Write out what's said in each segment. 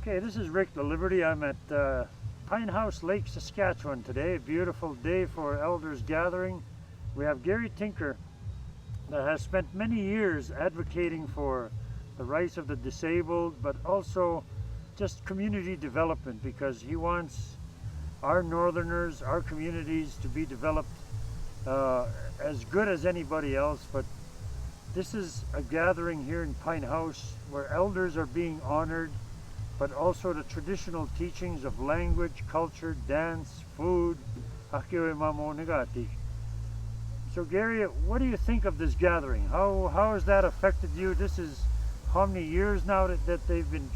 Okay, this is Rick the Liberty. I'm at Pine House Lake, Saskatchewan today. Beautiful day for elders gathering. We have Gary Tinker that has spent many years advocating for the rights of the disabled, but also just community development, because he wants our northerners, our communities to be developed as good as anybody else. But this is a gathering here in Pine House where elders are being honored, but also the traditional teachings of language, culture, dance, food. So Gary, what do you think of this gathering? How has that affected you? This is how many years now that they've been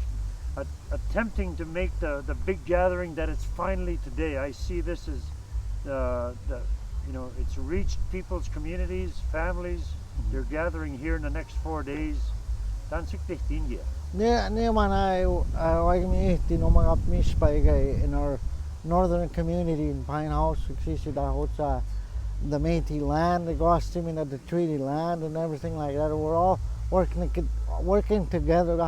attempting to make the big gathering that it's finally today. I see this as it's reached people's communities, families. They're gathering here in the next 4 days. India. In our northern community in Pine House, the Métis land, the Gostimina, the treaty land, and everything like that. We're all working together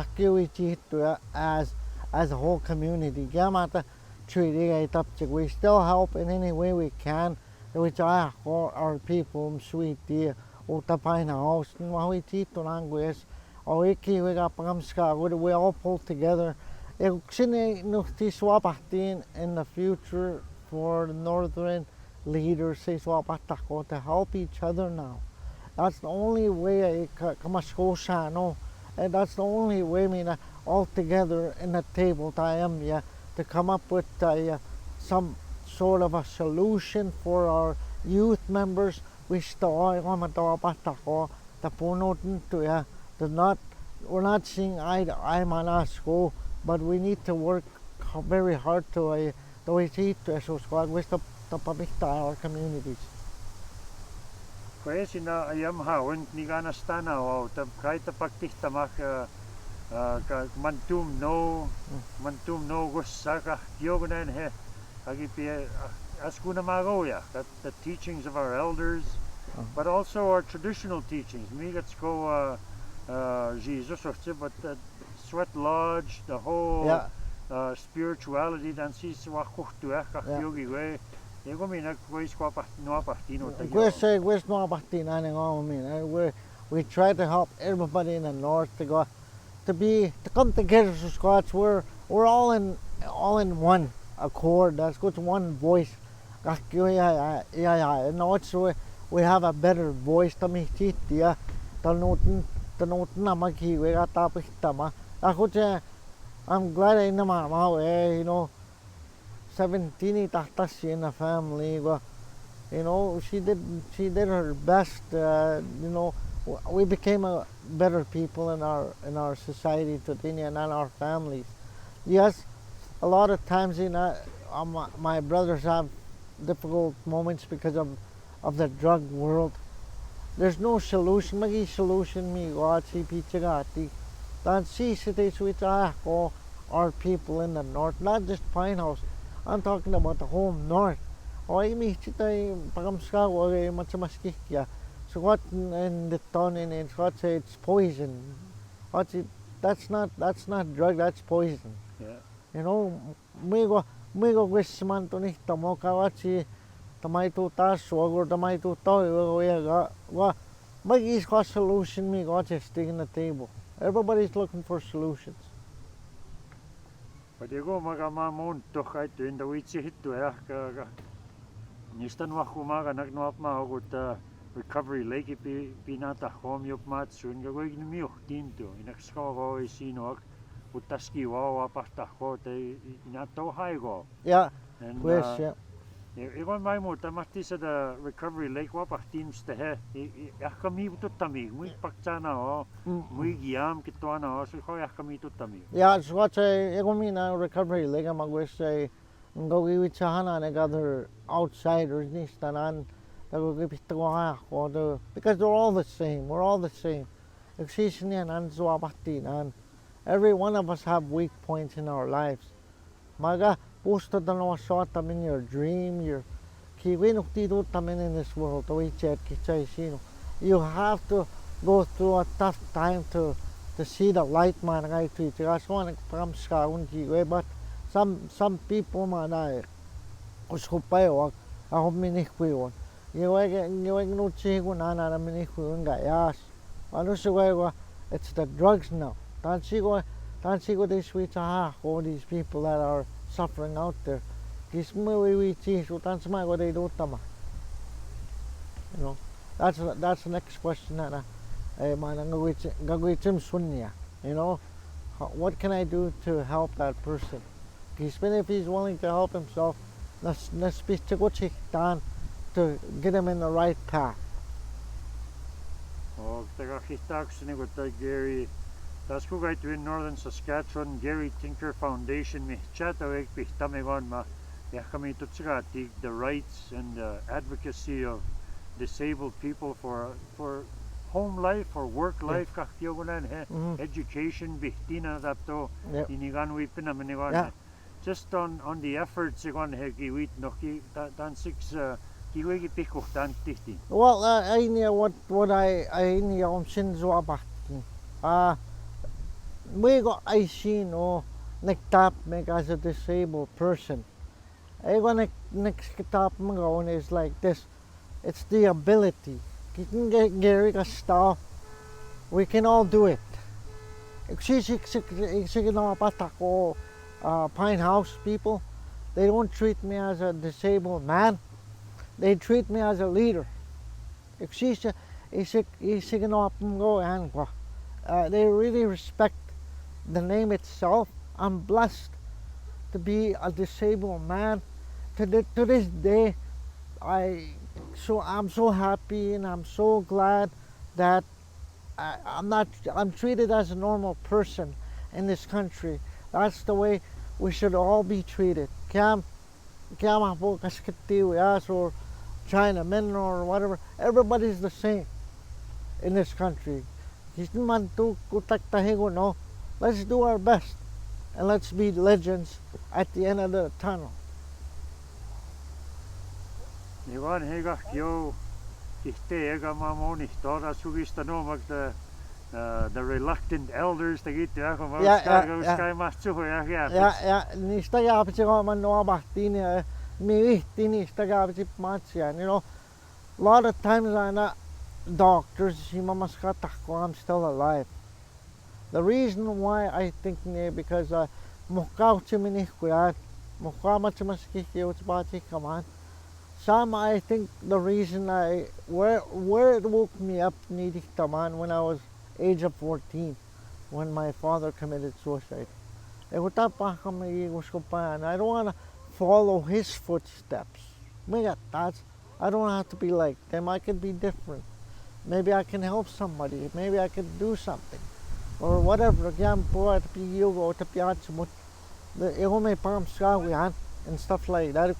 as a whole community. We still help in any way we can. Which our people, sweet dear, Pine House, we all pull together. In the future for the northern leaders to help each other now. That's the only way and that's the only way all together in the table to come up with some sort of a solution for our youth members. We're not seeing eye to eye on school, but we need to work very hard to our communities. Sina ayam hawen ni gana stana o tab kahit pagtihtamak mantum no gusaka yoganan he agipi askuna magoya the teachings of our elders, but also our traditional teachings. Migats go Jesus but the Sweat Lodge, the whole spirituality dan si swakuhtu yogi way. We try to help everybody in the north to come together. So Scots, we're all in one accord. That's good, one voice. And also we have a better voice. I'm glad I know 17 in the family. She did her best. We became a better people in our society today and our families. Yes, a lot of times my brothers have difficult moments because of the drug world. There's no solution. Magi solution me watchi pichagati. That see cities which our people in the north, not just Pine House. I'm talking about the whole north. So what in the town in Scott say it's poison. That's not drug, that's poison. Yeah. We go wisman to nihta mo kawachi tamay to taswag or tamay to toy mag is got solution me got just sticking the table. Everybody's looking for solutions. But you go magamamon to kahit in the wichi hit to nistan wakumaga nagnuap ma ogut recovery lake pinata home yop matsun go ignumiok tinto inakskago isino utaski wa pasta ko te inato haigo. Yeah. And yeah. Igon mai mo tamati sa the recovery lake wa pastins te he yakami tutami muy pakchana o muy giam kitwana o so ko yakami tutami. Yeah, so what say egomina recovery lake magwes say go with chahana and other outsiders nistanan because they're all the same. We're all the same. Every one of us have weak points in our lives. Maga pusto dalawa shot in your dream, your in this world. You have to go through a tough time to to see the light man ngay tui tiga so nag pam ska un ki we but some people man ay usko pa yo ako minikwi on you no chi ko na na minikwi un ga yas ano so go it's the drugs now dan si go this we ta all these people that are suffering out there kis mo we chi so tan sama go they do tama you know that's the next question na manang gagawin sunya you know what can I do to help that person even if he's willing to help himself let's speak to go down to get him in the right path. Oh, taga kitaks ni ko Gary. Tas ko kay in Northern Saskatchewan Gary Tinker Foundation mi chat away pihtame gon ma ya kami tutsika the rights and advocacy of disabled people for home life or work life kaktiyogunan education bihtina tapto inigan wi pinaminigon just on the efforts igon hegi wit no ki tan six kiwegi piko tan tihti. Well, I know what I know sinzo abahti. We got I see no nektap me as a disabled person. I go next tap mga is like this. It's the ability. You can get Gary Gastal. We can all do it. Pine House people, they don't treat me as a disabled man. They treat me as a leader. They really respect the name itself. I'm blessed to be a disabled man. To this day, I'm so happy and I'm so glad that I'm treated as a normal person in this country. That's the way we should all be treated. Or Chinamen or whatever. Everybody's the same in this country. Let's do our best and let's be legends at the end of the tunnel. Iwan hega kyo kihte ega mamoni tora sugista no mag the reluctant elders to get to sky machu ja niistä jaapitsi man no abahtini mi vihtini sta jaapitsi matsia you know a lot of times I not doctors I'm still alive. The reason why I think because I think the reason where it woke me up when I was age of 14 when my father committed suicide. I don't want to follow his footsteps. I don't have to be like them. I could be different. Maybe I can help somebody. Maybe I could do something. Or whatever. And stuff like that.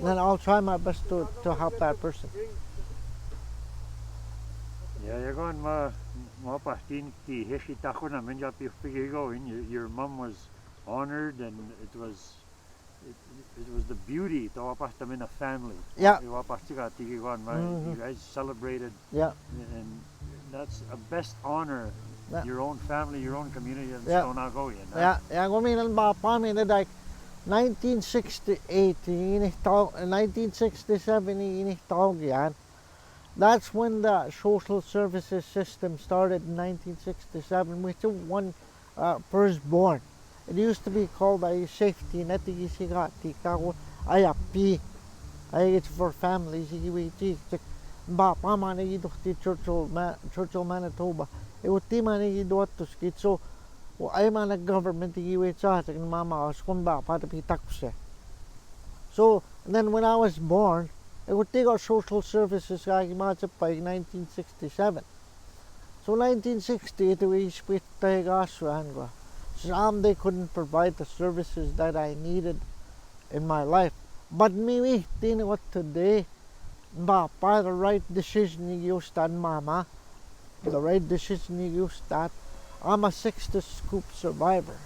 Then I'll try my best to help that person. Yeah, you're going your mom was honored and it was the beauty in a family. Yeah. You guys celebrated. Yeah. And that's a best honor. Yeah. Your own family, your own community and yeah. Like 1968, 1967, that's when the social services system started in 1967. We took one firstborn. It used to be called a safety net. It's for families. Churchill, Manitoba. So ay man government so then when I was born I would take our social services by 1967. So 1960 they couldn't provide the services that I needed in my life. But me what today the right decision you stand mama. The right decision you use that. I'm a 60 scoop survivor.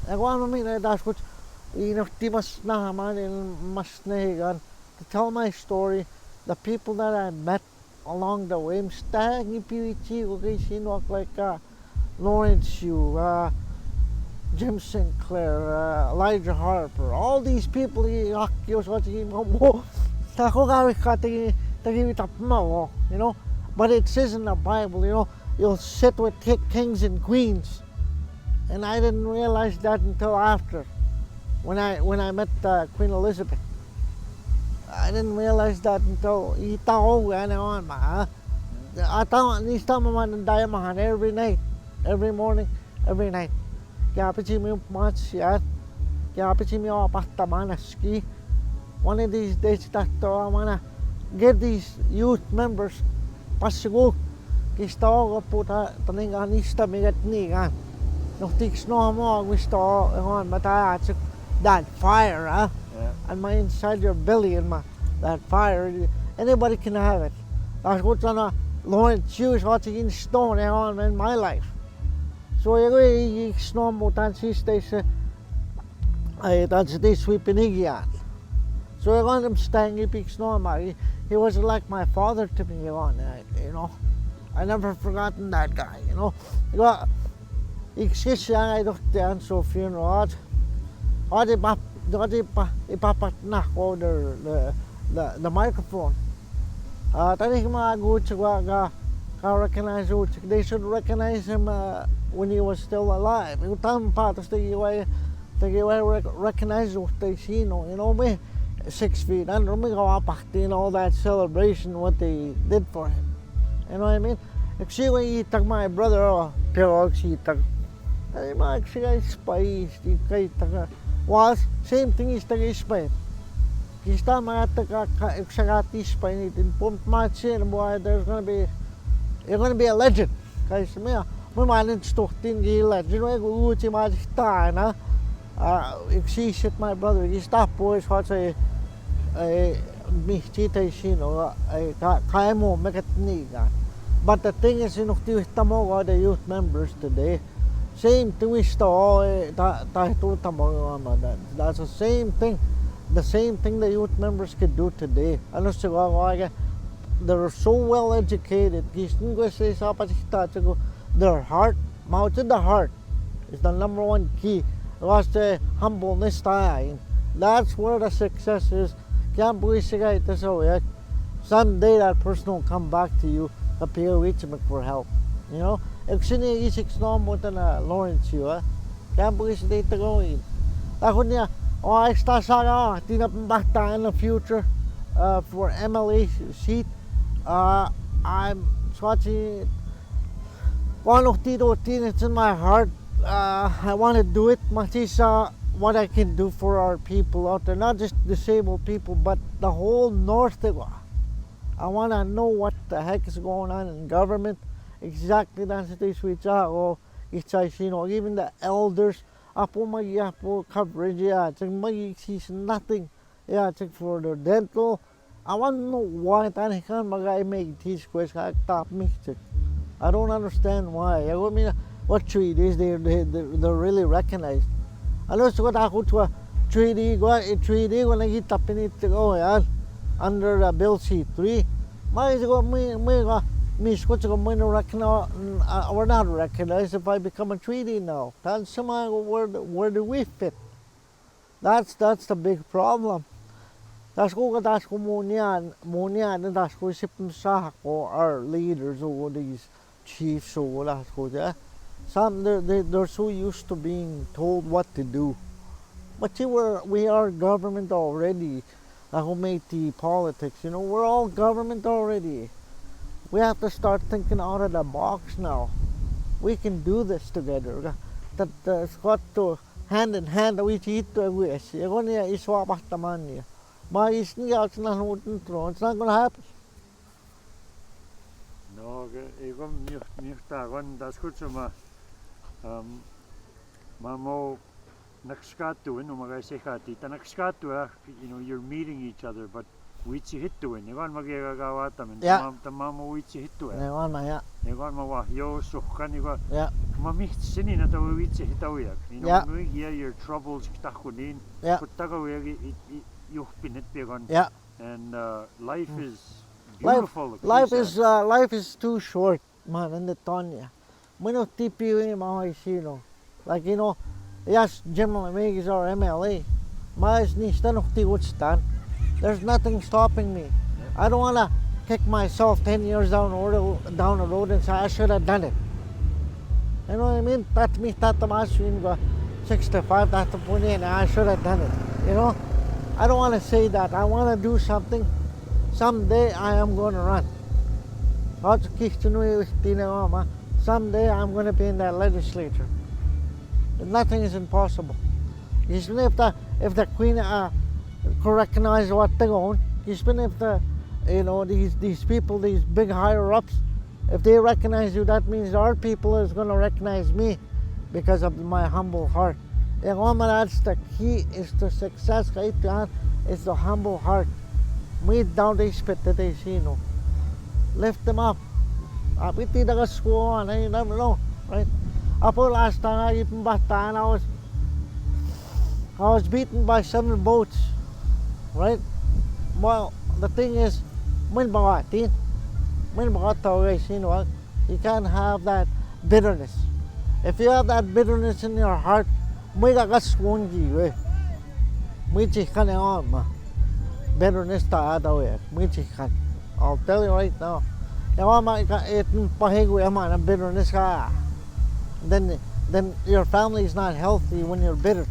And what I mean that's what to tell my story, the people that I met along the way. Mstang ipiwichi ko kay sino like Lawrence Yu, Jim Sinclair, Elijah Harper, all these people akyo sa mo tako gawi ka tagi tapma, you know. But it says in the Bible, you know, you'll sit with kings and queens. And I didn't realize that until after, when I met Queen Elizabeth. I didn't realize that until itao on ma. Atao ni tama man diamond every night, every morning, every night. Kaya pichi mo match yan. Kaya pichi mo apahtaman ski. One of these days tato I wanna get these youth members pasigo. Kisto ko puta taningan ista migat ni kan. No tiks no mo gusto on mata that fire, huh? Yeah. And my inside your belly and my that fire, anybody can have it. That's what's on a Lawrence Yu is watching stone on in my life. So you snow mo tan sisters that's this sweeping. So I want him staying if snow he was like my father to me on you know. I never forgotten that guy, you know. Ik zit I dacht aan zo'n funeral. Had ipapat na ko the microphone. Tani mga good ka recognize they should recognize him when he was still alive. Yung tam pa tas they recognize what they see, you know me 6 feet under me kapakti and all that celebration what they did for him. You know what I mean? If she when you tag my brother pero she tag ay mga siya spice kay taga was same thing is taga Spain. Kista mga taga eksagati Spain in pump match and boy you're gonna be a legend. Kay may manin stohtin gi legend way uchi ma sta na if she shit my brother he stop boys what say mi chita sino ay kaya mo makatniga. But the thing is you know the youth members today same thing we saw that's the same thing the youth members could do today. Ano siguro they're so well educated their heart mouth in the heart is the number one key. Was the humbleness time. That's where the success is. So someday that person will come back to you appear with him for help. You know? If siniisik no mo na Lawrence Yu, kaya po kasi dito gawin. Ako niya, extra sana, tinapambata in the future for MLA seat. I'm watching one of Tito it's in my heart. I want to do it. Matisa, what I can do for our people out there, not just disabled people, but the whole North. I want to know what the heck is going on in government. Exactly that's the switch or it's even the elders apo po coverage it's nothing for the dental. I want to know why tani kan magay make these questions top me. I don't understand why. I mean what treaties they're really recognized. Ano so ako to a treaty when I hit up in it to go under Bill C3. We're not recognized if I become a treaty now. That's where do we fit? That's the big problem. That's ko muna and that's ko isipin sa ako our leaders or these chiefs or that's ko some they're so used to being told what to do. But we are government already. Who made the politics, you know, we're all government already. We have to start thinking out of the box now. We can do this together. That's got to hand in hand we eat to wish. You're going to swap the money. But it's not going to happen. No, that's good. Mamo nakskatu no magasekati tanakskatu you know you're meeting each other but wichi hitu ewan magagawa tamen tamamo wichi hitu ewan ma yo sukhan iwa yeah mamich sini na to wichi hitawiak you know we hear your troubles takunin kutaga we you pinit begon yeah and life is Beautiful. Life is too short, man, in the Tonya. Mano tipi yung mga sino. Like, you know, yes, Jim Lamigis or MLA. Mas nista no tiwutstan. There's nothing stopping me. I don't want to kick myself 10 years down the road and say I should have done it. You know what I mean? That me tatamas yun go 65 tatapuni and I should have done it. You know? I don't want to say that. I want to do something. Someday I am going to run. Someday I'm going to be in that legislature. Nothing is impossible. Even if the Queen could recognize what they're going, even if these people, these big higher ups, if they recognize you, that means our people is going to recognize me because of my humble heart. And that's the key is to success. Is the humble heart. Meet down the spit that they see, no. Lift them up. You never know, right? Apo last time I was beaten by 7 boats, right? Well, the thing is, you can't have that bitterness. If you have that bitterness in your heart, bitterness I'll tell you right now. Bitterness then your family is not healthy when you're bitter.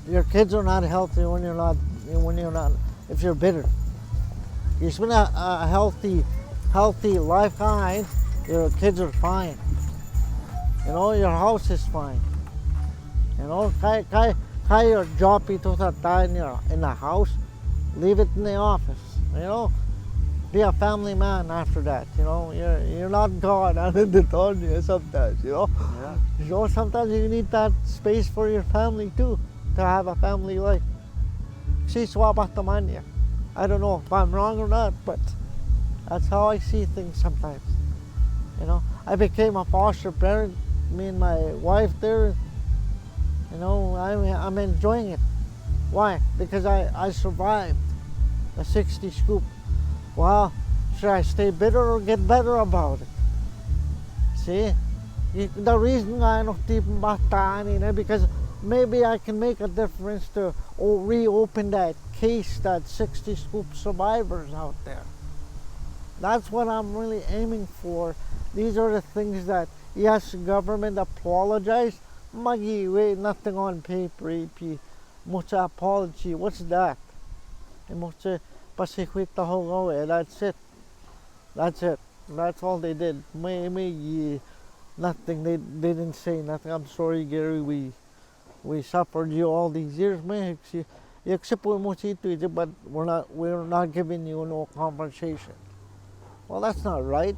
Your kids are not healthy when you're not if you're bitter. You spend a healthy life kind, your kids are fine. You know, your house is fine. You know, kaya your job in the house, leave it in the office. You know, be a family man after that. You know, you're not God under the Tonya sometimes. You know, Yeah. so sometimes you need that space for your family too, to have a family life. I don't know if I'm wrong or not, but that's how I see things sometimes. You know, I became a foster parent. Me and my wife there. You know, I'm enjoying it. Why? Because I survived a 60 scoop. Well, should I stay bitter or get better about it? See? The reason I don't even bata because maybe I can make a difference to reopen that case, that 60 scoop survivors out there. That's what I'm really aiming for. These are the things that, yes, government apologize. Magiwe, nothing on paper, EP. Much apology. What's that? That's it. That's it. That's all they did. Nothing. They didn't say nothing. I'm sorry, Gary. We suffered you all these years. But we're not giving you no compensation. Well, that's not right.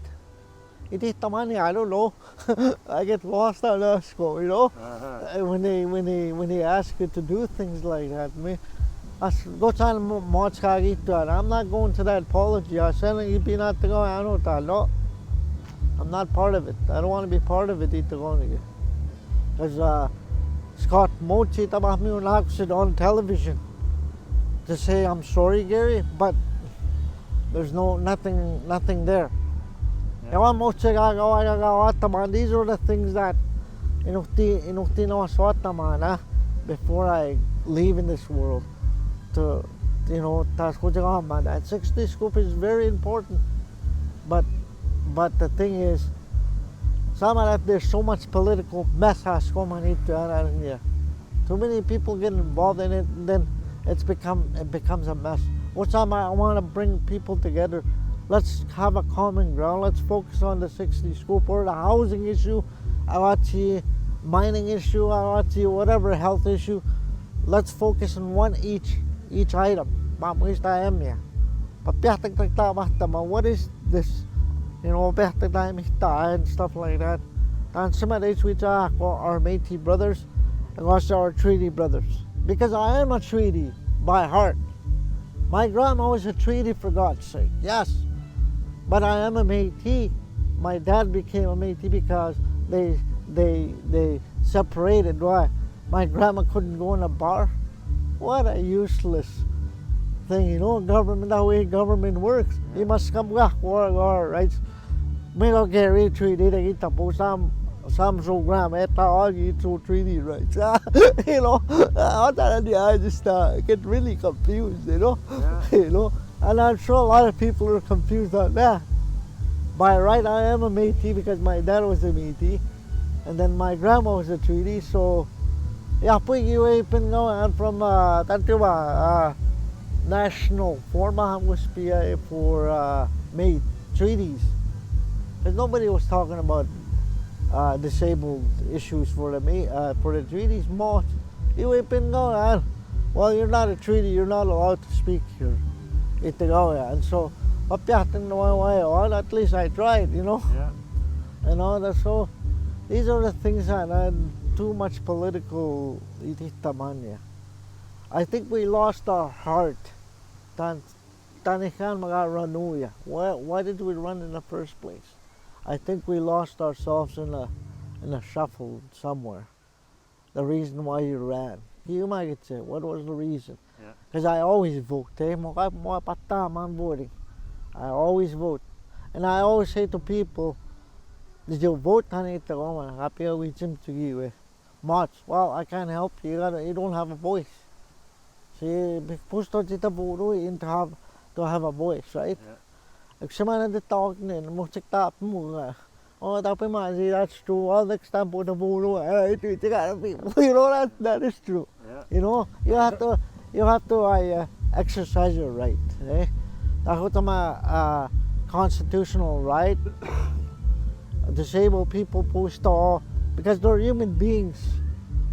I don't know. I get lost on us, you know. Uh-huh. When they ask you to do things like that, I'm not going to that apology. No, I'm not part of it. I don't want to be part of it. Because Scott Mochi on television to say I'm sorry, Gary, but there's nothing there. These are the things that before I leave in this world. That 60 scoop is very important. But the thing is, there's so much political mess too many people get involved in it, and then it becomes a mess. What time I want to bring people together. Let's have a common ground. Let's focus on the 60 scoop or the housing issue, mining issue, whatever health issue. Let's focus on one each item. What is this? And stuff like that. And some of these are our Métis brothers and also our treaty brothers. Because I am a treaty by heart. My grandma was a treaty, for God's sake, yes. But I am a Métis. My dad became a Métis because they separated. Why? My grandma couldn't go in a bar. What a useless thing, you know, government, the way government works. You must come back, or right? May go Gary treaty, they get to some program, all you to treaty rights. You know, I just get really confused, you know. Yeah. You know, and I'm sure a lot of people are confused on that. By right, I am a Métis because my dad was a Métis, and then my grandma was a treaty, so yeah, pwede yung pingawan from tanto ba national forma was for made treaties, because nobody was talking about disabled issues for the treaties. Most you pingawan. Well, you're not a treaty. You're not allowed to speak here. And so, at least I tried, you know. Yeah. You know, that's so. These are the things that too much political ititamanya. I think we lost our heart. Tanikan mga ranuya. Why did we run in the first place? I think we lost ourselves in a shuffle somewhere. The reason why you ran. You might say, what was the reason? Yeah. Because I always vote. Voting. I always vote. And I always say to people, did you vote on it? Much. Well, I can't help you. You don't have a voice. See, because to have a voice, right? Yeah. If someone is talking, oh, that's true. Well, next time put a vote. You know that is true. Yeah. You know, you have to exercise your right. Eh? That's my constitutional right. Disabled people post all because they're human beings.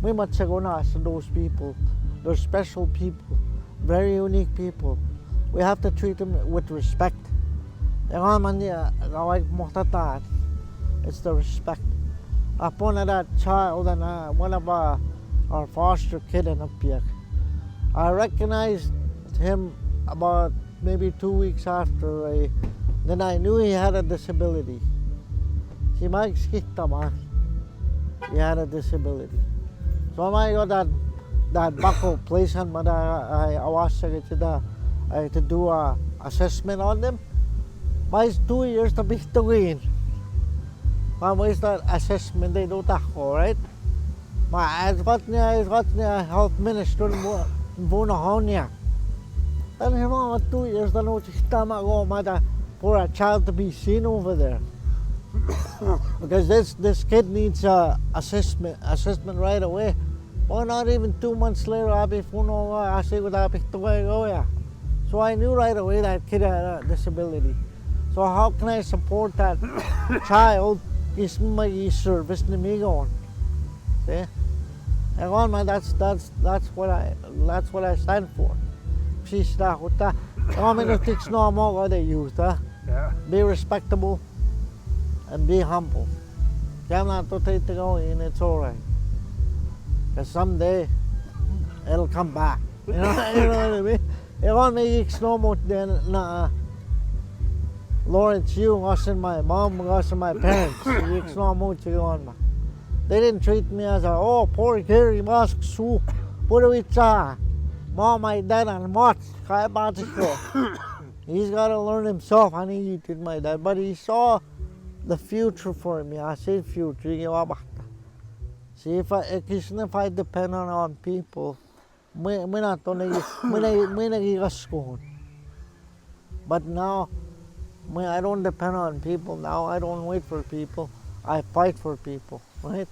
We must go to those people. They're special people, very unique people. We have to treat them with respect. It's the respect. Upon that child and one of our foster kid in Upyek, I recognized him about maybe 2 weeks after. Then I knew he had a disability. Si Mike skikta man. He had a disability. So I got that buckle place on I was to do a assessment on them. But 2 years to be to win. Is that assessment they do tako, right? I got niya health minister mo niya. Then you know 2 years na no tama go mada for a child to be seen over there. Because this kid needs assessment right away. Well, not even 2 months later, I say so I knew right away that kid had a disability. So how can I support that child? Is my service ni Migon. See? And that's what I stand for. She's na kuta. No more the youth. Yeah. Be respectable and be humble. Kaya na to take to go in, it's alright. Because someday it'll come back. You know what I mean? If I make no more then Lawrence, you, us and my mom, us and my parents, they didn't treat me as poor Gary Musk, so what do we say? Mom, my dad, and what? He's got to learn himself. I need you to my dad, but he saw the future for me. I said future. See, if I depend on people, but now, I don't depend on people now. I don't wait for people. I fight for people, right?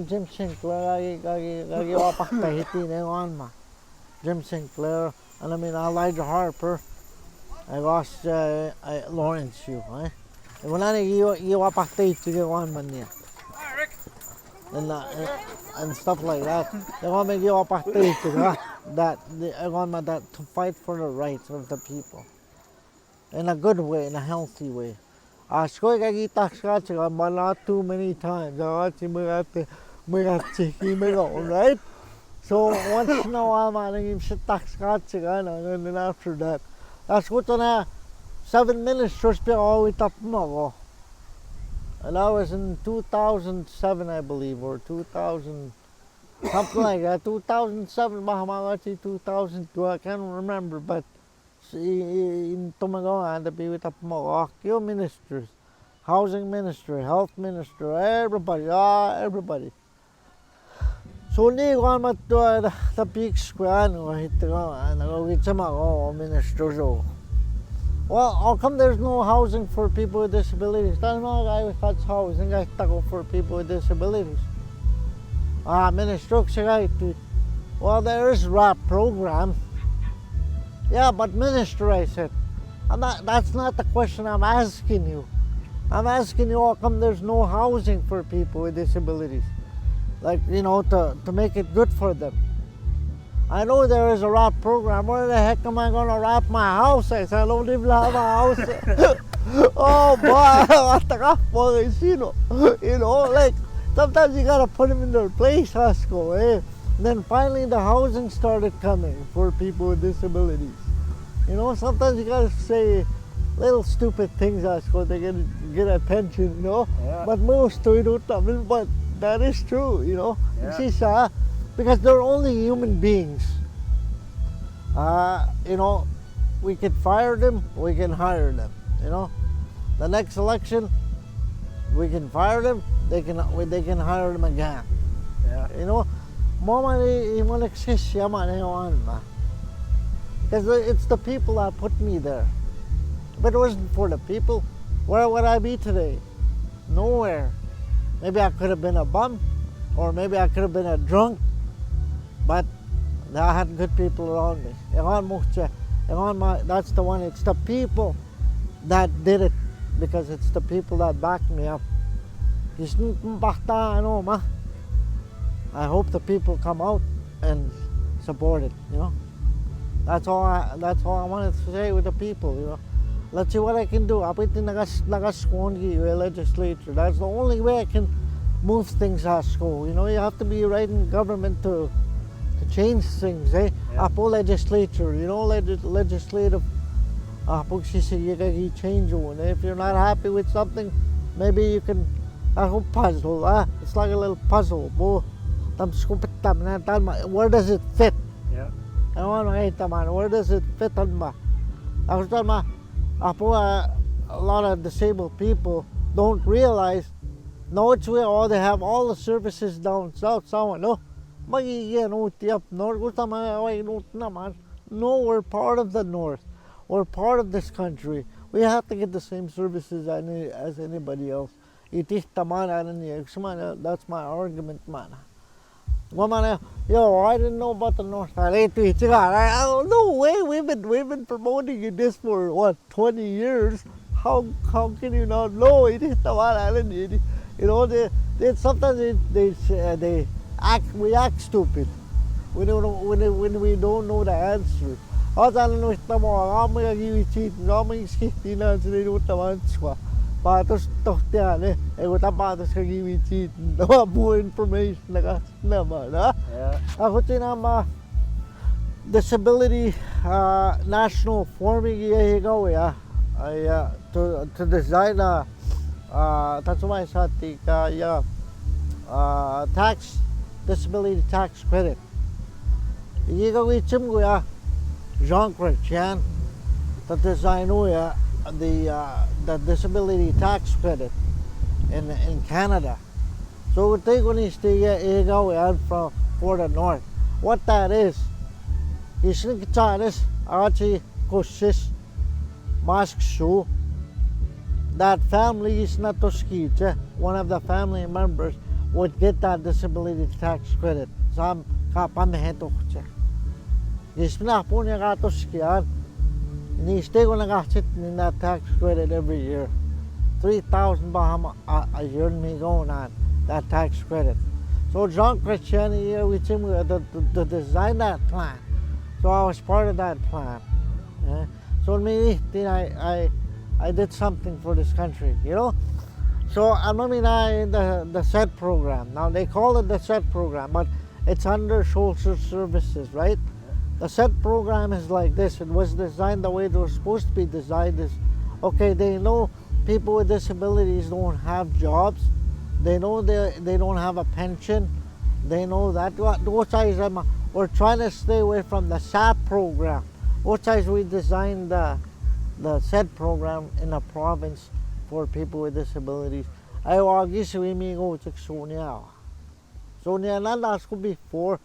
Jim Sinclair, Jim Sinclair, and I mean Elijah Harper. I lost Lawrence Hugh, right? And when I and stuff like that. They want me that to fight for the rights of the people. In a good way, in a healthy way. Not too many times. Right? So once in a while, and then after that, that's what 7 ministers always up. And that was in 2007, I believe, or 2000. something like that. 2007, Bahamachi 2002, I can't remember, but in Tumagawa, to be with the Pumagakyo ministers, housing minister, health minister, everybody, everybody. So ni ko mat the peaks ko ano hito nagawit sa mga ministers o. Well, how come there's no housing for people with disabilities? That's mga guy with housing guy tako for people with disabilities. Minister siya ito. Well, there is RAP program. Yeah, but minister, I said, that's not the question I'm asking you. I'm asking you how come there's no housing for people with disabilities? Like, you know, to make it good for them. I know there is a RAP program. Where the heck am I going to wrap my house? I said, I don't even have a house. Oh, boy, what the crap, boy, you know, like, sometimes you got to put them in their place, Hasko, eh? Then finally the housing started coming for people with disabilities. You know, sometimes you gotta say little stupid things, Hasko, they get attention, you know. Yeah. But most do it, but that is true, you know. Yeah. You see, because they're only human beings. You know, we can fire them, we can hire them, you know. The next election, we can fire them, they can hire them again. Yeah. You know, because it's the people that put me there. If it wasn't for the people, where would I be today? Nowhere. Maybe I could have been a bum, or maybe I could have been a drunk, but I had good people around me. That's the one, it's the people that did it, because it's the people that backed me up. I hope the people come out and support it, you know. That's all I wanted to say with the people, you know. Let's see what I can do. Legislature. That's the only way I can move things at school. You know, you have to be right in government to change things, eh? Yeah. Apo legislature, you know, legislative. Change one. If you're not happy with something, maybe you can puzzle. It's like a little puzzle. Where does it fit? Yeah. Where does it fit on ma? A lot of disabled people don't realize, no, it's where all they have all the services down south, no? No, we're part of the north. We're part of this country. We have to get the same services as anybody else. That's my argument, man. Yo, I didn't know about the North Island. No way, we've been promoting this for what, 20 years? How can you not know? You know, sometimes we act stupid when we don't know the answer. Patos tohtian tapatos kagiwichit more information naman Yeah. Ako tinama disability national forming iyahigaw ay to design tatsumay sa tika tax disability tax credit iyahigaw ichim ko Jean Chrétien to design the disability tax credit in Canada. So we take when from for the north. What that is actually kosis mask shoe. That family is not to ski. One of the family members would get that disability tax credit. Sam kapamehento che. Isna po niya katoskian. Ni-stay ko nag-sit in that tax credit every year. 3,000 Bahama a year me going on that tax credit. So Jean Chrétien here with him to design that plan. So I was part of that plan. So me, I did something for this country, you know. So I'm in the SET program. Now they call it the SET program, but it's under social services, right? The SET program is like this. It was designed the way it was supposed to be designed. Is okay. They know people with disabilities don't have jobs. They know they don't have a pension. They know that. Those guys, we're trying to stay away from the SAP program. Those guys, we designed the SED program in the province for people with disabilities. I guess we may go to Sonia. Sonia, that's could be for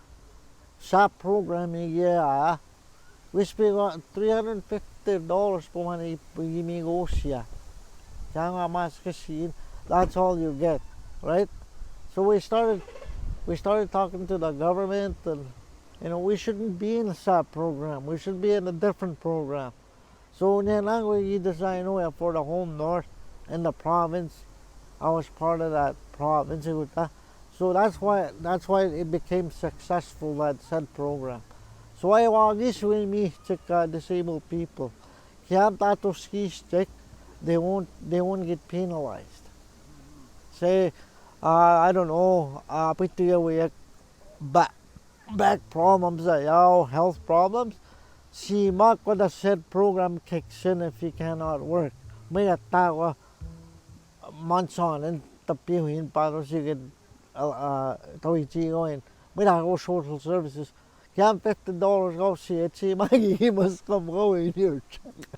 SAP program, yeah. We spent $350 for money we may go here. That's all you get, right? So we started talking to the government, and we shouldn't be in the SAP program. We should be in a different program. So now we design for the home north and the province. I was part of that province. So that's why it became successful, that SED program. So I guess we meet disabled people. Can't that ski stick, they won't get penalized. Say, I don't know, put together back problems, health problems. See, mark what the SED program kicks in if you cannot work. May attack months on and tapihin para sige tawichigoin. May go social services. Can't $50 go see it. See, Maggie must come go in here.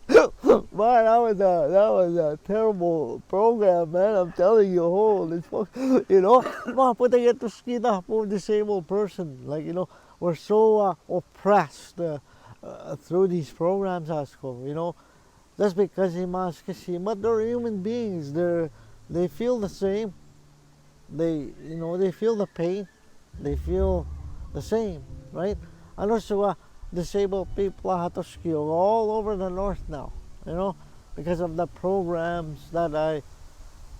Man, that was a terrible program, man. I'm telling you, holy fuck. Put to get to ski up for a disabled person. Like, we're so oppressed through these programs, Asko, just because he must see, but they're human beings. They feel the same. They feel the pain. They feel the same, right? And also, disabled people have to ski all over the north now, because of the programs that I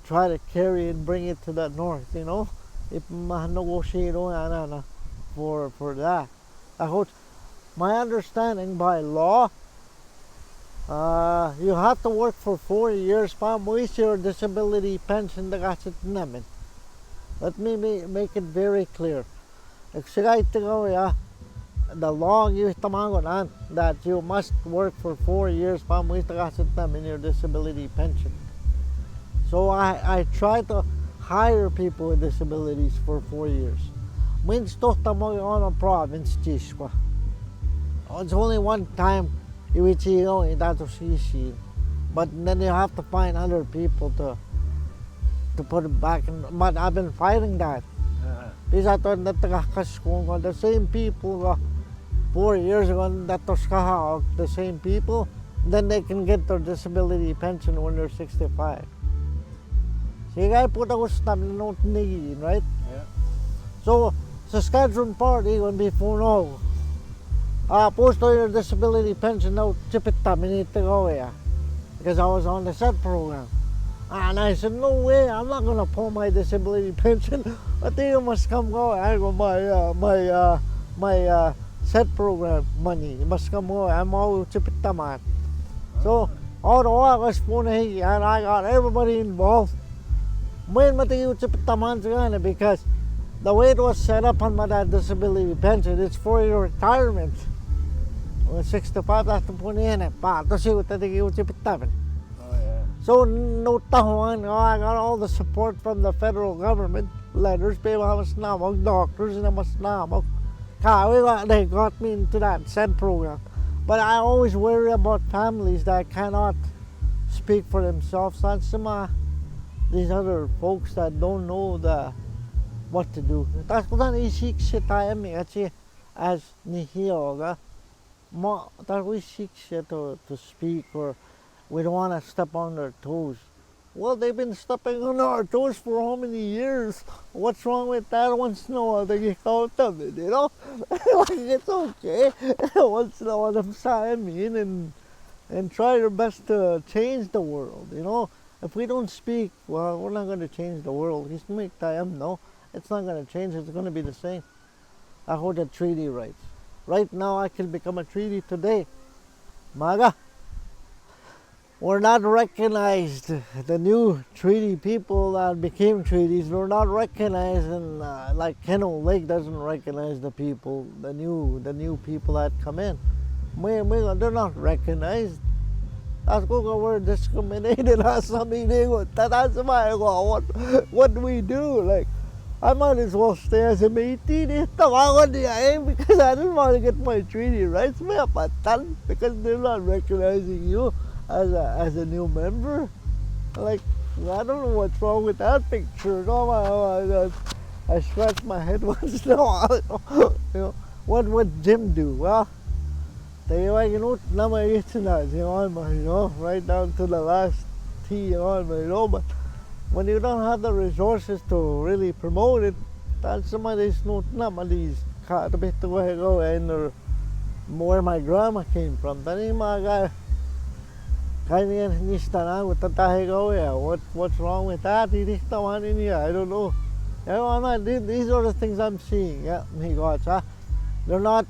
try to carry and bring it to the north, If negotiate for that. I hope my understanding by law, you have to work for 4 years pa mo your disability pension the gasit namin. Let me make it very clear. The law you tamagonan that you must work for 4 years pa mo the gasit namin your disability pension. So I try to hire people with disabilities for 4 years. Means to tamo on a province chishwa. It's only one time in that but then you have to find other people to put it back in. But I've been fighting that. Because I thought that the same people 4 years ago that the same people, then they can get their disability pension when they're 65. So you guys put a note right? Yeah. So Saskatchewan party when before no. Post your disability pension now chip it because I was on the SED program. And I said, no way, I'm not gonna pull my disability pension. I think you must come go. I go my SED program money. You must come go. I'm all chip it taman. So all the August and I got everybody involved. When mati chip it taman because the way it was set up on my disability pension, it's for your retirement. When 65, that's the point in it. So, no tahuan, I got all the support from the federal government. Letters, doctors, they got me into that SED program. But I always worry about families that cannot speak for themselves. That's these other folks that don't know what to do. That's what I seek as nihil. That we seek to speak, or we don't want to step on their toes. Well, they've been stepping on our toes for how many years? What's wrong with that? Once in a while they get out of it, like it's okay. Once in a while them sign me in and try their best to change the world, If we don't speak, well, we're not going to change the world. It's make time, no. It's not going to change. It's going to be the same. I hold the treaty rights. Right now, I can become a treaty today. Maga, we're not recognized. The new treaty people that became treaties, we're not recognized, and like Kennel Lake doesn't recognize the people, the new people that come in. They're not recognized. That's why we're discriminated. That's why what do we do? Like, I might as well stay as a Métis because I didn't want to get my treaty rights because they're not recognizing you as a new member. Like, I don't know what's wrong with that picture. No, I scratch my head once in a while. You know, what would Jim do? Well, right down to the last T, but when you don't have the resources to really promote it, that's somebody's nobody's and where my grandma came from. What's wrong with that? I don't know. These are the things I'm seeing. Yeah, they're not.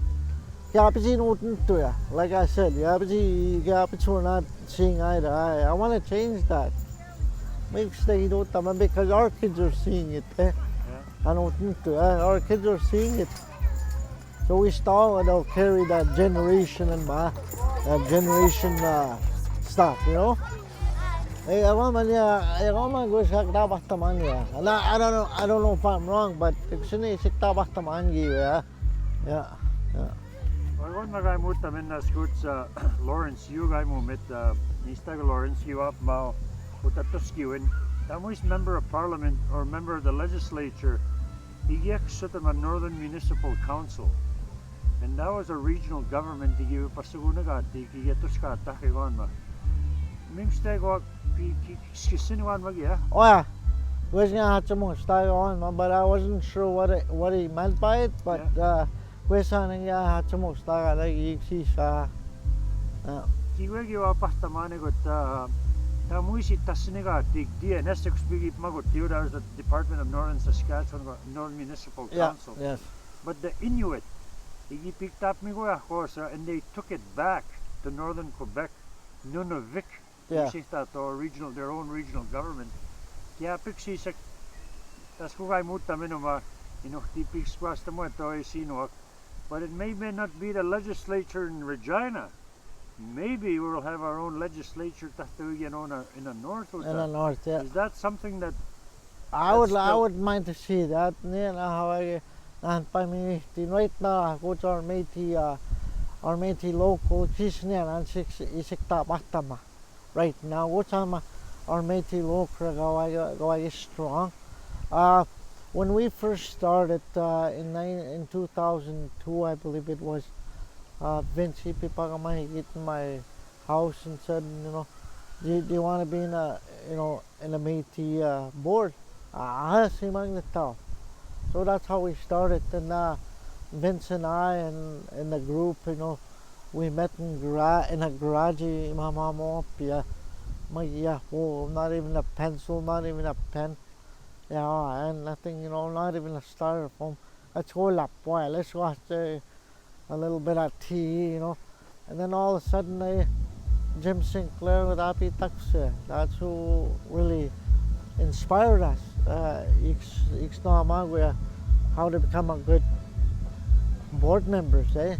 Like I said, we're not seeing eye to eye. I want to change that. Because our kids are seeing it. Our kids are seeing it. So we start they'll carry that generation and that generation stuff, you know. I don't know if I'm wrong, but yeah. Varmaan mä kai muutta mennä skutsa Lawrence Yugai mu mit niistä Lawrence Yu up mau utattu skiwin. That was member of parliament or member of the legislature. He gets a Northern Municipal Council. And that was a regional government to give Pasugunagati, he get to Scott Takigonma. Mimstego Skisinuan Magia. Oh yeah. Was gonna have to most on, but I wasn't sure what he meant by it, but had to most Kiwegi wa pastamane got muisi tasnigati DNS bigi magot was the Department of Northern Saskatchewan Northern Municipal Council. Yes. But the Inuit he picked up and they took it back to northern Quebec, Nunavik, regional their own regional government. Yeah, pixisek that's who I muta minuma tipik squasta mo to but it may not be the legislature in Regina. Maybe we'll have our own legislature in the north. In the north, yeah. Is that something that I would mind to see that. Right now, go to our Métis local right now. What's on our Métis local go strong. When we first started in 2002, I believe it was, Vince hit my house and said, do you want to be in a Métis board? So that's how we started. And Vince and I and the group, we met in a garage. Not even a pencil, not even a pen. Yeah, and nothing, not even a styrofoam. Let's hold up, boy. Let's watch a little bit of tea, And then all of a sudden, Jim Sinclair with Api Taxe. That's who really inspired us. How to become a good board members, So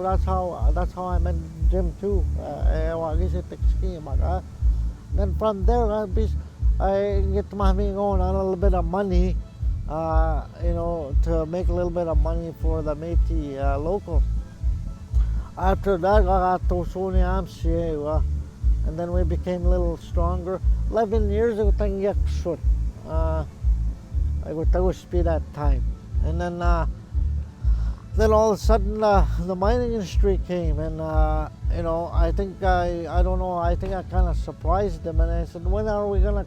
that's how I met Jim too. Then from there, I get my going on a little bit of money, to make a little bit of money for the Métis local. After that, I got to Sony Amsi, and then we became a little stronger. 11 years ago, I would speed that time. And then all of a sudden the mining industry came, and I think I kind of surprised them, and I said, when are we gonna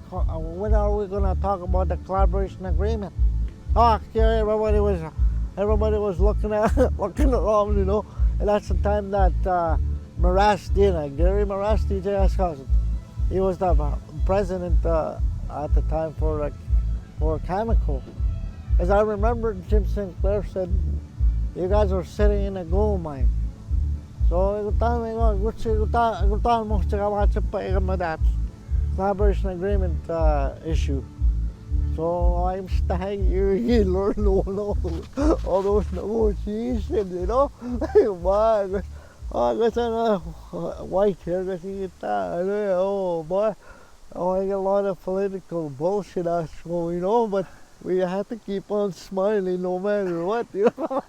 talk about the collaboration agreement? Everybody was looking around, and that's the time that Marasti, Gary Marasti, J.S. Cousin, he was the president at the time for Cameco. As I remember, Jim Sinclair said, you guys are sitting in a gold mine. So collaboration agreement issue. So I'm staying here, learn all those negotiations, White hair, oh boy. Oh, I get a lot of political bullshit out show, you know, but we have to keep on smiling no matter what, you know.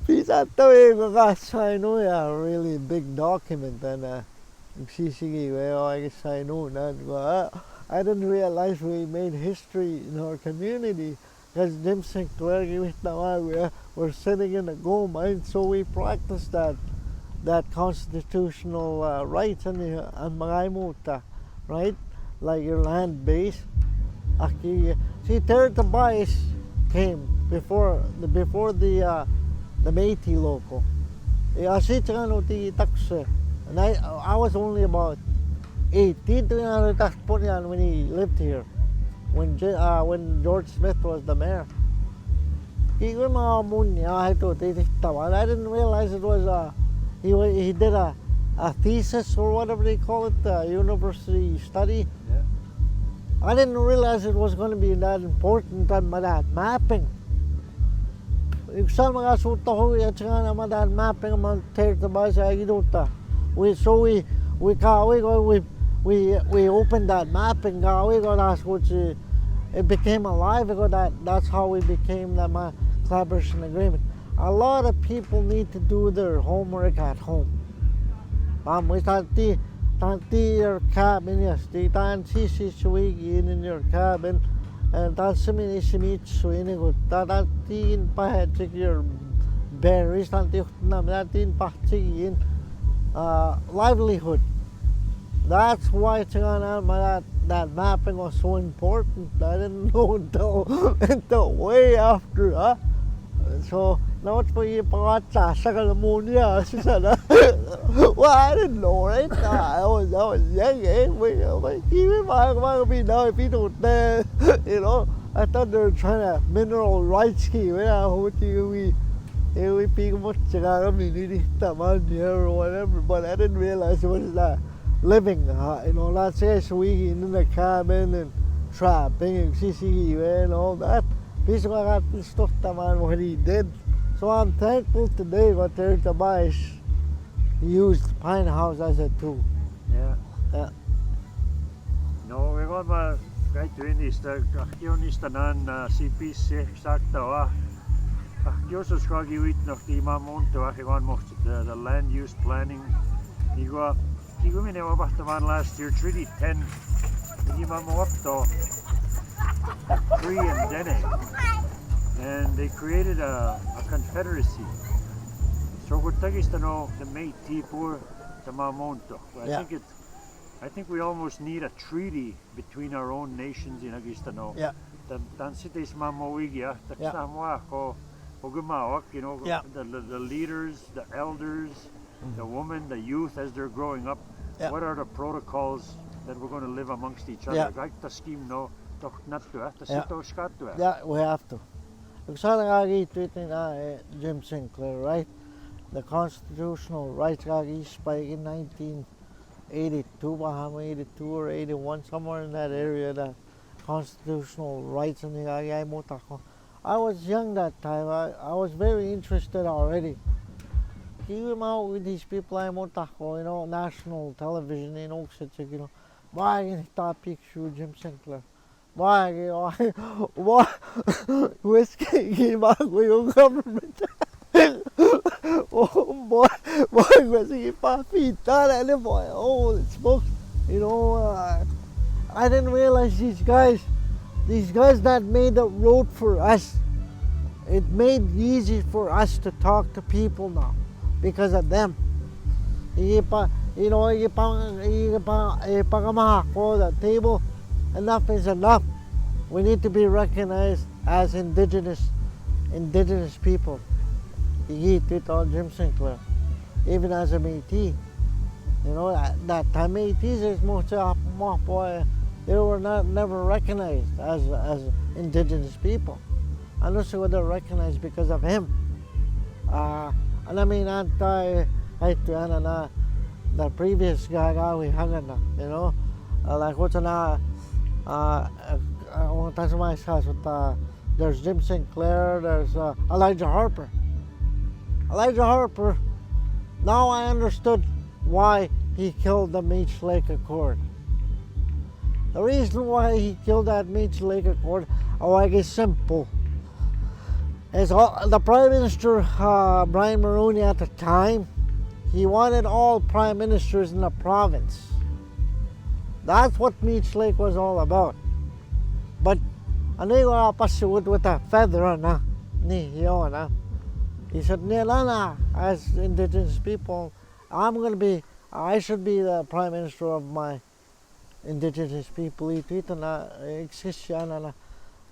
Pisa tawi ko ka no a really big document and nagsisige well I guess I know that I didn't realize we made history in our community because Jim Sinclair we're sitting in a gold mine, so we practiced that constitutional rights and mga imuta, right? Like your land base. See, Tertabais came before the Métis local. Asi tsaka ti takse. And I was only about 18 when he lived here. When George Smith was the mayor. I didn't realize it was he did a thesis or whatever they call it, a university study. Yeah. I didn't realize it was going to be that important on that mapping. Saan mga suta ho at saka naman that mapping among Tertabais sa Aguiluta. We opened that mapping. It became alive. That's how we became the collaboration agreement. A lot of people need to do their homework at home. We your cabin, yes. The tan sisi in your cabin, and that's tin pahetic your berries, livelihood. That's why that mapping was so important. I didn't know until way after, huh? So now it's for you sa Kalamunia. Well, I didn't know, right? I was young, eh? Now if you don't, you know, I thought they were trying to mineral rights key. We pick much or whatever, but I didn't realize it was living, you know, let's say we in the cabin and trapping and CCE and all that. Piece of stuff what he did. So I'm thankful today what Tertabais used Pine House as a tool. Yeah. Yeah. No, we got my right to inista. Kakionista nan CPC sakta. Kakiosus kagi wit noch die mamonto. Akiwan mocht the land use planning. Igwa mine wabachtaman last year Treaty 10. Igima mo up to Cree and Dene, and they created a confederacy. So we're taking to know the Métis for the Mamonto. I think we almost need a treaty between our own nations in Agistano. Yeah. Dan sitis mamoigia, Yeah. you know, Yeah. the leaders, the elders, the women, the youth as they're growing up. Yeah. What are the protocols that we're going to live amongst each Yeah. other? Like the scheme, no. Yeah, we have to. Jim Sinclair, right? The constitutional rights spike in 1982, 82 or 81, somewhere in that area, the constitutional rights and I was young that time. I was very interested already. Came out with these people you know, national television in Oxford, why in that picture Jim Sinclair? Why whiskey came out with your government? Oh boy, was he puffy? And boy, holy smokes, you know, I didn't realize these guys that made the road for us. It made it easy for us to talk to people now because of them. You know, the table. Enough is enough. We need to be recognized as indigenous people. Jim Sinclair, even as a Métis. You know, that time Métis is they were never recognized as indigenous people. Unless they were recognized because of him. And I mean, the previous guy we hung on, you know, like what's there's Jim Sinclair, there's Elijah Harper. Elijah Harper, now I understood why he killed the Meech Lake Accord. The reason why he killed that Meech Lake Accord, is simple. Is the Prime Minister, Brian Mulroney at the time, he wanted all Prime Ministers in the province. That's what Meech Lake was all about. But ano yung pasuot with a feather na ni na. He said, Nilana, as Indigenous people, I should be the Prime Minister of my Indigenous people. Ito na exist siya na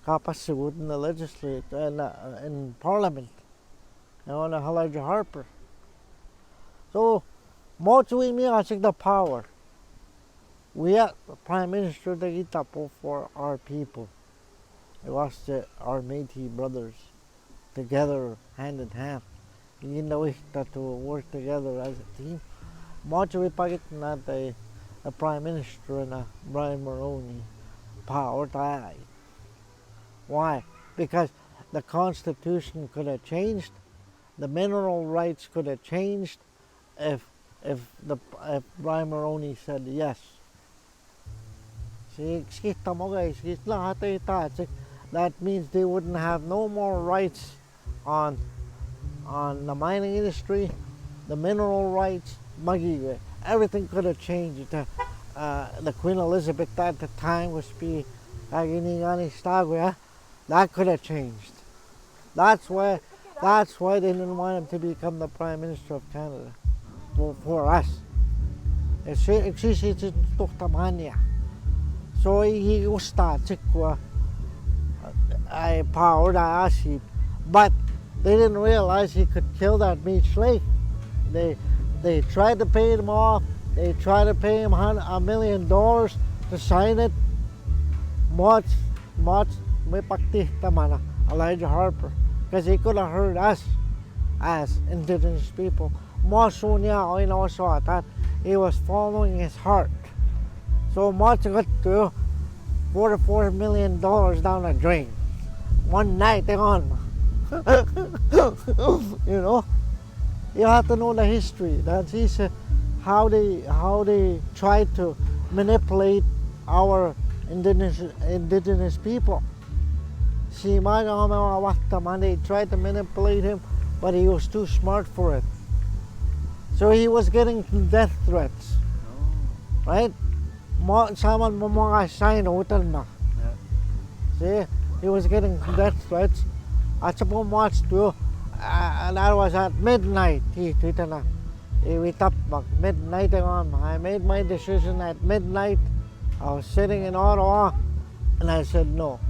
kapasuot in the legislature and in Parliament. Na Elijah Harper. So, much we asking the power. We are the Prime Minister the Itapo for our people. It was our Métis brothers together, hand in hand. In the way that to work together as a team. Much we pagit na the Prime Minister na Brian Mulroney power tayo. Why? Because the Constitution could have changed, the mineral rights could have changed if Brian Mulroney said yes. Kita mo guys, that means they wouldn't have no more rights on the mining industry, the mineral rights, everything could have changed. The Queen Elizabeth at the time was that could have changed. That's why they didn't want him to become the Prime Minister of Canada for us. So he was I powered Ashib, but they didn't realize he could kill that Meech Lake. They tried to pay him off. They tried to pay him $1 million to sign it. Much may paktihta man Elijah Harper, because he could have heard us as Indigenous people. Maso niya saw that he was following his heart. So much got to $44 million down the drain. One night they on. You have to know the history. That's how they tried to manipulate our indigenous people. They tried to manipulate him, but he was too smart for it. So he was getting death threats, right? See, he was getting death threats. At some March too, and that was at midnight. We tapped midnight on. I made my decision at midnight. I was sitting in Ottawa, and I said no.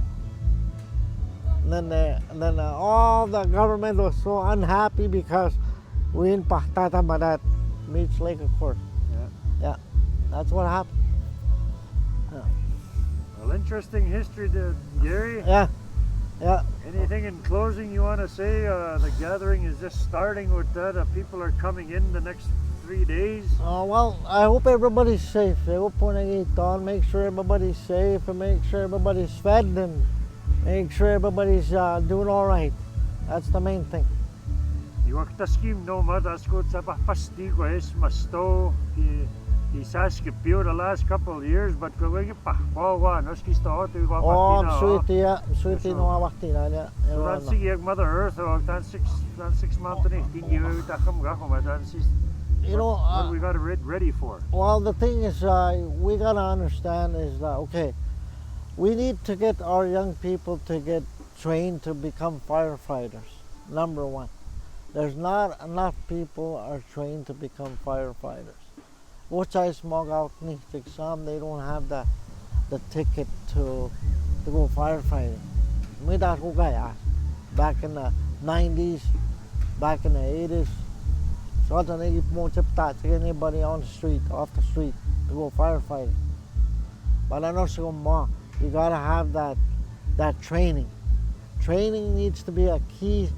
And then all the government was so unhappy because we impacted that Meech Lake Accord. Yeah, that's what happened. Yeah. Well, interesting history there, Gary. Yeah. Anything in closing you want to say? The gathering is just starting with that. People are coming in the next 3 days. Well, I hope everybody's safe. I hope make sure everybody's safe and make sure everybody's fed and make sure everybody's doing all right. That's the main thing. Iwakta scheme no madaskot sa pastigo es masto he Saskipio the last couple of years, but kawagi pa wawa no skisto to wa I'm sweetie no awaktina niya. Dan sige Mother Earth o dan 6 months ni tingiwe ta kam ga kuma dan sis. What we got to ready for? Well, the thing is, we got to understand is that, okay, we need to get our young people to get trained to become firefighters, number one. There's not enough people are trained to become firefighters. Which I smog out some, they don't have the ticket to go firefighting. Back in the 90s, back in the 80s, so I don't know anybody on the street, off the street, to go firefighting. But I know you gotta have that training. Training needs to be a key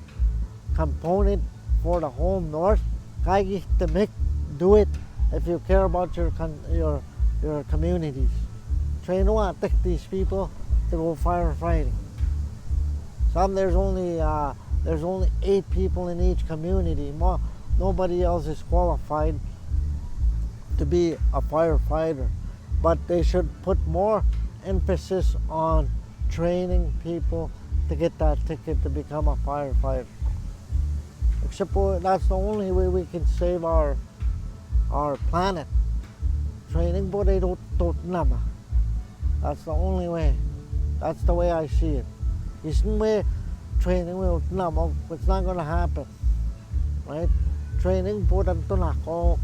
component for the whole North. Do it if you care about your communities. Train these people to go firefighting. There's only 8 people in each community. Nobody else is qualified to be a firefighter, but they should put more emphasis on training people to get that ticket to become a firefighter. Except for that's the only way we can save our planet. Training po they don't naman. That's the only way. That's the way I see it. Isn't way training will naman. It's not gonna happen. Right? Training po tanto na ko.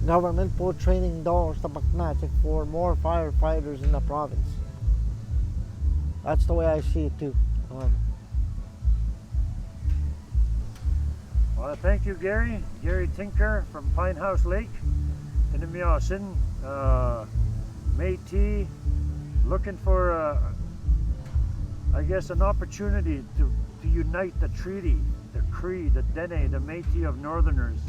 Government po training daw sa Pagnatic for more firefighters in the province. That's the way I see it too. Well, thank you, Gary. Gary Tinker from Pine House Lake. Tinimiasin, Métis, looking for, I guess, an opportunity to unite the treaty, the Cree, the Dene, the Métis of Northerners,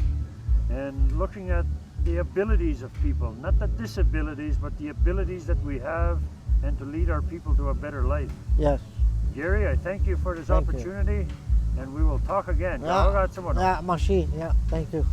and looking at the abilities of people, not the disabilities, but the abilities that we have, and to lead our people to a better life. Yes. Gary, I thank you for this Thank you. opportunity, and we will talk again. Yeah, Kawagat sa mo, no? yeah, Mashi. Yeah, thank you.